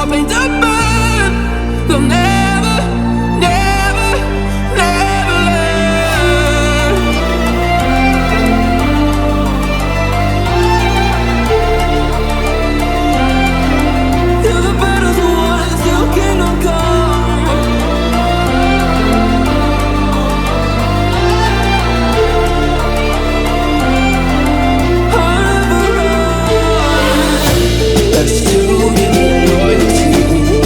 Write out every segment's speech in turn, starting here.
all paint to burn. They'll never, never, never learn. Till the battle's won, still kingdom come. I'll never run. That's too many loyalty.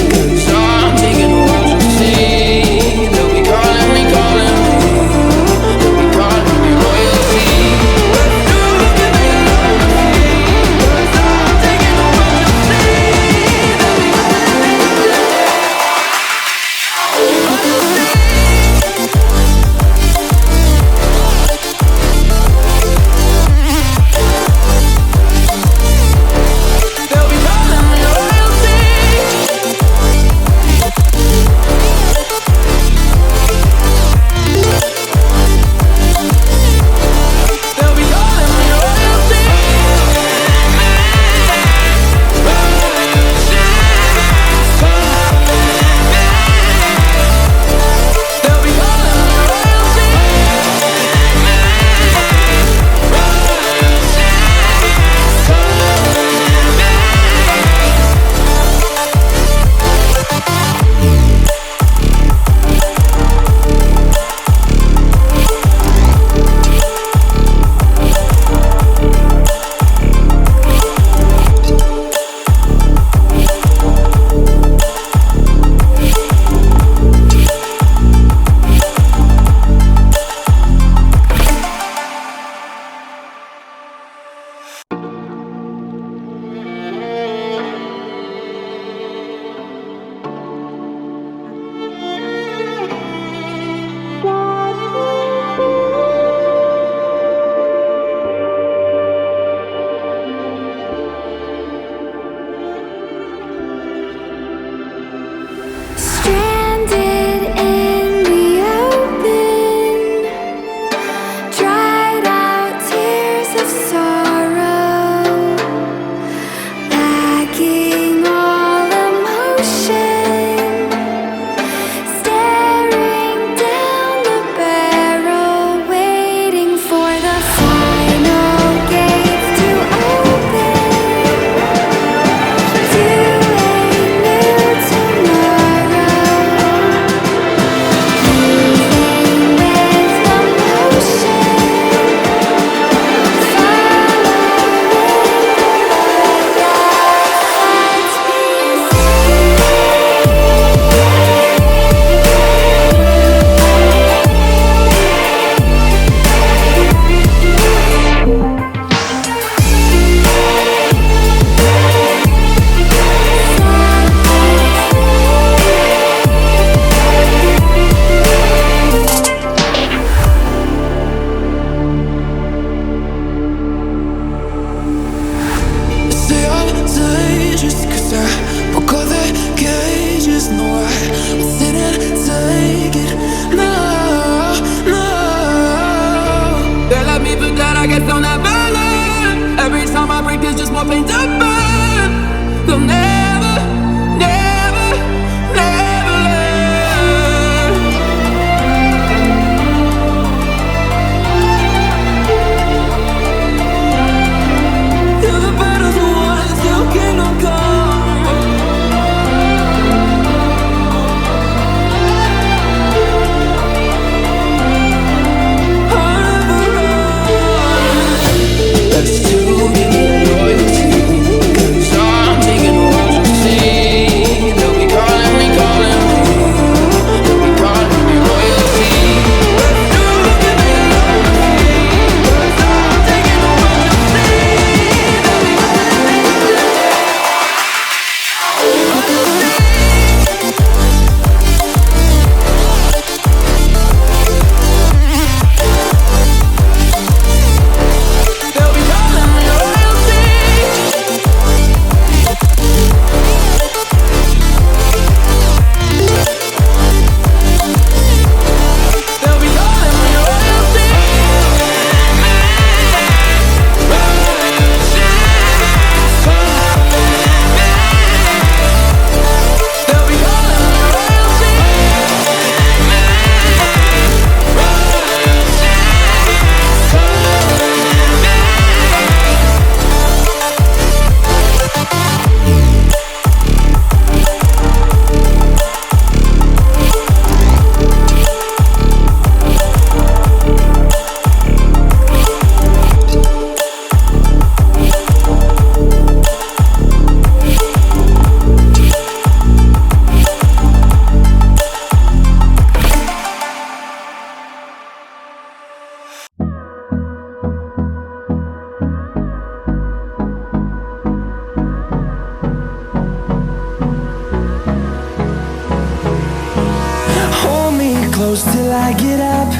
close till I get up.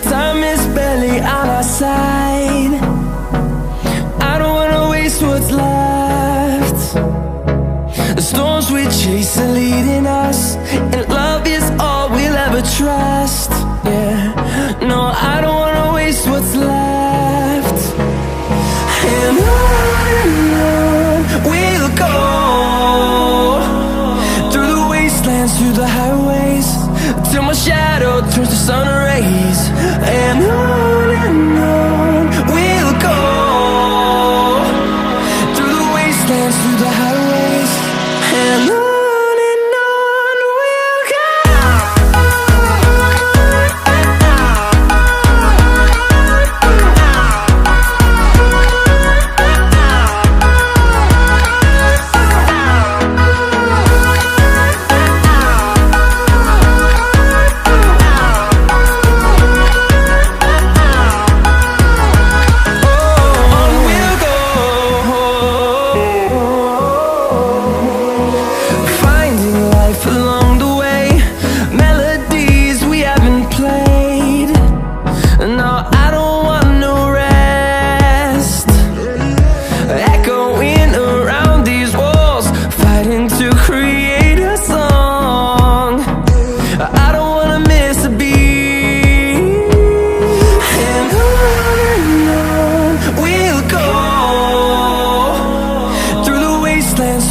Time is barely on our side. I don't wanna waste what's left. The storms we chase are leading us, and love is all we'll ever trust. Yeah, no, I don't wanna waste what's left. And on we'll go, through the wastelands, through the highways, till my shadow turns to sun rays. And on we'll go, through the wastelands, through the highways, and on we'll go.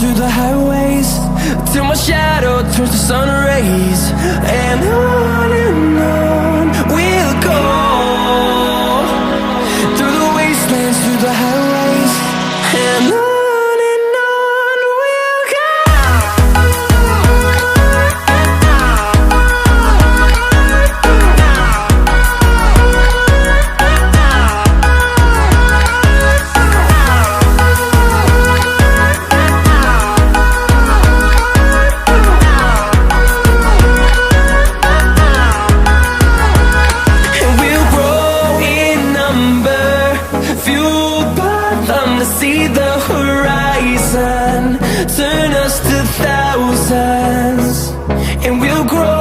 Through the highways, till my shadow turns to sun rays. And on we'll go, through the wastelands, through the highways, and on we'll go. See the horizon turn us to thousands, and we'll grow